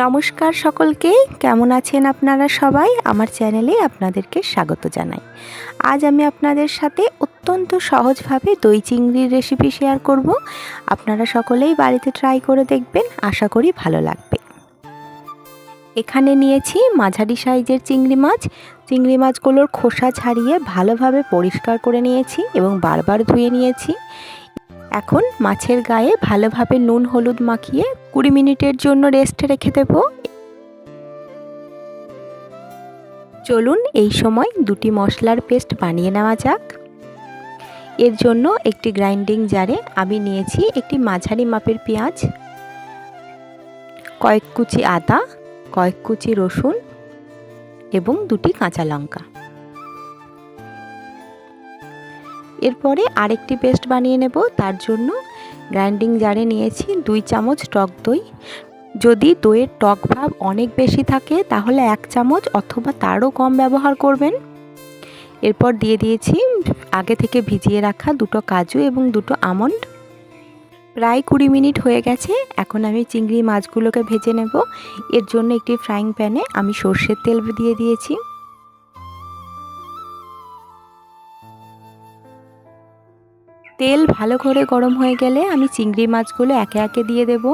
নমস্কার সকলকে, কেমন আছেন আপনারা সবাই? আমার চ্যানেলে আপনাদেরকে স্বাগত জানাই। আজ আমি আপনাদের সাথে অত্যন্ত সহজভাবে দই চিংড়ির রেসিপি শেয়ার করব। আপনারা সকলেই বাড়িতে ট্রাই করে দেখবেন, আশা করি ভালো লাগবে। এখানে নিয়েছি মাঝারি সাইজের চিংড়ি মাছ। চিংড়ি মাছগুলোর খোসা ছাড়িয়ে ভালোভাবে পরিষ্কার করে নিয়েছি এবং বারবার ধুয়ে নিয়েছি। এখন মাছের গায়ে ভালোভাবে নুন হলুদ মাখিয়ে 20 মিনিটের জন্য রেস্টে রেখে দেব। চলুন এই সময় দুটি মশলার পেস্ট বানিয়ে নেওয়া যাক। এর জন্য একটি গ্রাইন্ডিং জারে আমি নিয়েছি একটি মাঝারি মাপের পেঁয়াজ, কয়েক কুচি আদা, কয়েক কুচি রসুন এবং দুটি কাঁচা লঙ্কা। এরপরে আরেকটি পেস্ট বানিয়ে নেব। তার জন্য গ্রাইন্ডিং জারে নিয়েছি 2 চামচ টক দই। যদি দইয়ের টক ভাব অনেক বেশি থাকে তাহলে 1 চামচ অথবা তারও কম ব্যবহার করবেন। এরপর দিয়ে দিয়েছি আগে থেকে ভিজিয়ে রাখা 2টো কাজু এবং 2টো আমন্ড। প্রায় 20 মিনিট হয়ে গেছে। এখন আমি চিংড়ি মাছগুলোকে ভেজে নেব। এর জন্য একটি ফ্রাইং প্যানে আমি সর্ষের তেল দিয়ে দিয়েছি। তেল ভালো করে গরম হয়ে গেলে আমি চিংড়ি মাছগুলো একে একে দিয়ে দেব।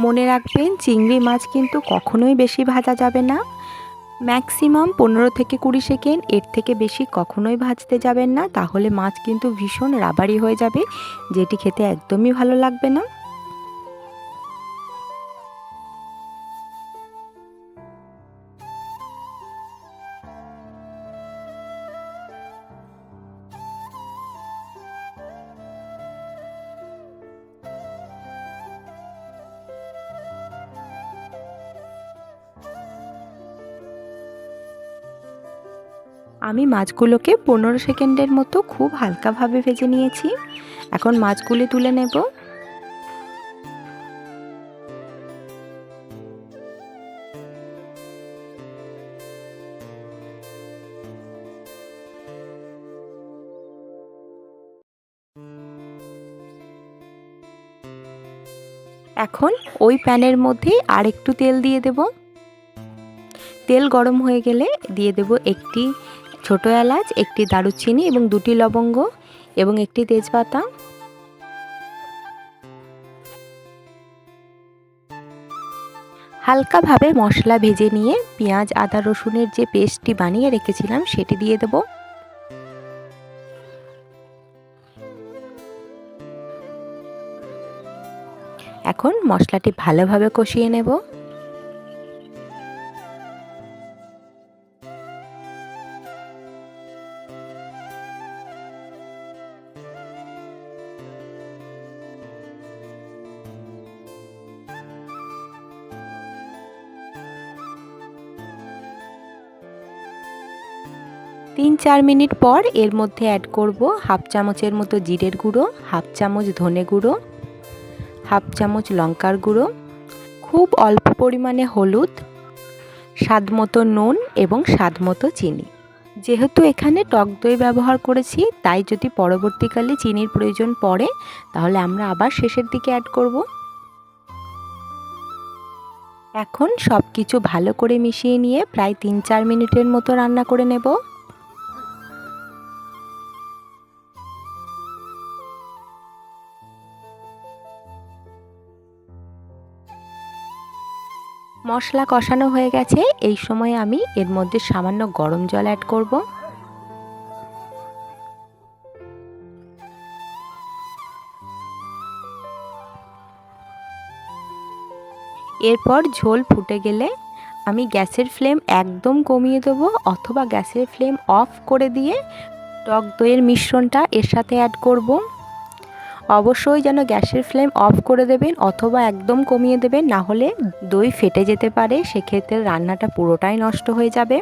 মনে রাখবেন, চিংড়ি মাছ কিন্তু কখনোই বেশি ভাজা যাবে না। ম্যাক্সিমাম 15 থেকে 20 সেকেন্ড, এর থেকে বেশি কখনোই ভাজতে যাবেন না, তাহলে মাছ কিন্তু ভীষণ রাবারি হয়ে যাবে, যেটি খেতে একদমই ভালো লাগবে না। আমি মাছগুলোকে 15 সেকেন্ডের মতো খুব হালকাভাবে ভেজে নিয়েছি। এখন মাছগুলি তুলে নেব। এখন ওই প্যানের মধ্যে আরেকটু তেল দিয়ে দেব। তেল গরম হয়ে গেলে দিয়ে দেব একটি ছোট এলাচ, একটি দারুচিনি এবং 2টি লবঙ্গ এবং একটি তেজপাতা। হালকাভাবে মশলা ভেজে নিয়ে পেঁয়াজ আদা রসুনের যে পেস্টটি বানিয়ে রেখেছিলাম সেটি দিয়ে দেব। এখন মশলাটি ভালোভাবে কষিয়ে নেব। তিন 4 মিনিট পর এর মধ্যে অ্যাড করব হাফ চামচের মতো জিরের গুঁড়ো, হাফ চামচ ধনে গুঁড়ো, হাফ চামচ লঙ্কার গুঁড়ো, খুব অল্প পরিমাণে হলুদ, স্বাদ মতো নুন এবং স্বাদ মতো চিনি। যেহেতু এখানে টক দই ব্যবহার করেছি, তাই যদি পরবর্তীকালে চিনির প্রয়োজন পড়ে তাহলে আমরা আবার শেষের দিকে অ্যাড করব। এখন সব কিছু ভালো করে মিশিয়ে নিয়ে প্রায় 3-4 মিনিটের মতো রান্না করে নেব। মশলা কষানো হয়ে গেছে। এই সময় আমি এর মধ্যে সামান্য গরম জল অ্যাড করব। এরপর ঝোল ফুটে গেলে আমি গ্যাসের ফ্লেম একদম কমিয়ে দেবো অথবা গ্যাসের ফ্লেম অফ করে দিয়ে টক দইয়ের মিশ্রণটা এর সাথে অ্যাড করব। অবশ্যই যেন গ্যাসের ফ্লেম অফ করে দেবেন অথবা একদম কমিয়ে দেবেন, না হলে দই ফেটে যেতে পারে, সেক্ষেত্রে রান্নাটা পুরোটাই নষ্ট হয়ে যাবে।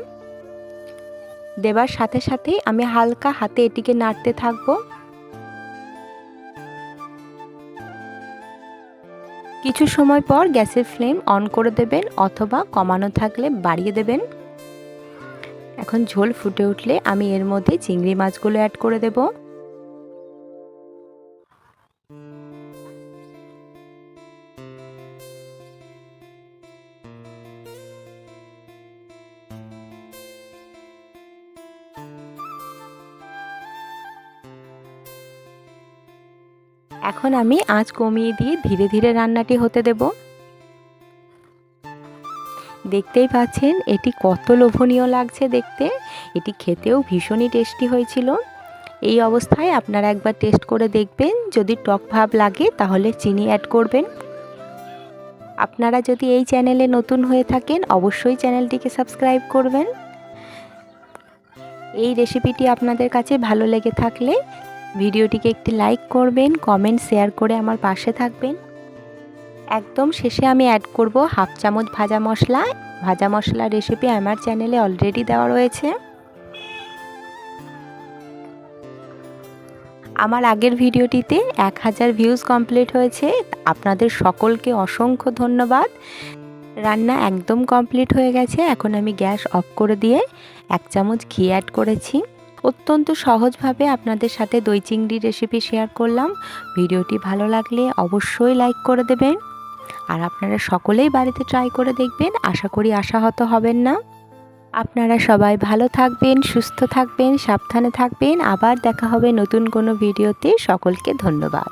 দেবার সাথে সাথেই আমি হালকা হাতে এটিকে নাড়তে থাকবো। কিছু সময় পর গ্যাসের ফ্লেম অন করে দেবেন অথবা কমানো থাকলে বাড়িয়ে দেবেন। এখন ঝোল ফুটে উঠলে আমি এর মধ্যে চিংড়ি মাছগুলো অ্যাড করে দেব। এখন আমি আঁচ কমিয়ে দিয়ে ধীরে ধীরে রান্নাটি হতে দেব। দেখতেই পাচ্ছেন এটি কত লোভনীয় লাগছে দেখতে, এটি খেতেও ভীষণই টেস্টি হয়েছিল। এই অবস্থায় আপনারা একবার টেস্ট করে দেখবেন, যদি টক ভাব লাগে তাহলে চিনি অ্যাড করবেন। আপনারা যদি এই চ্যানেলে নতুন হয়ে থাকেন অবশ্যই চ্যানেলটিকে সাবস্ক্রাইব করবেন। এই রেসিপিটি আপনাদের কাছে ভালো লেগে থাকলে ভিডিওটিকে একটি লাইক করবেন, কমেন্ট শেয়ার করে আমার পাশে থাকবেন। একদম শেষে আমি অ্যাড করব হাফ চামচ ভাজা মশলা। ভাজা মশলা রেসিপি আমার চ্যানেলে অলরেডি দেওয়া রয়েছে। আমার আগের ভিডিওটিতে 1000 ভিউজ কমপ্লিট হয়েছে, আপনাদের সকলকে অসংখ্য ধন্যবাদ। রান্না একদম কমপ্লিট হয়ে গেছে। এখন আমি গ্যাস অফ করে দিয়ে 1 চামচ ঘি অ্যাড করেছি। অত্যন্ত সহজভাবে আপনাদের সাথে দই চিংড়ি রেসিপি শেয়ার করলাম। ভিডিওটি ভালো লাগলে অবশ্যই লাইক করে দেবেন, আর আপনারা সকলেই বাড়িতে ট্রাই করে দেখবেন। আশা করি আশাহত হবেন না। আপনারা সবাই ভালো থাকবেন, সুস্থ থাকবেন, সাবধানে থাকবেন। আবার দেখা হবে নতুন কোনো ভিডিওতে। সকলকে ধন্যবাদ।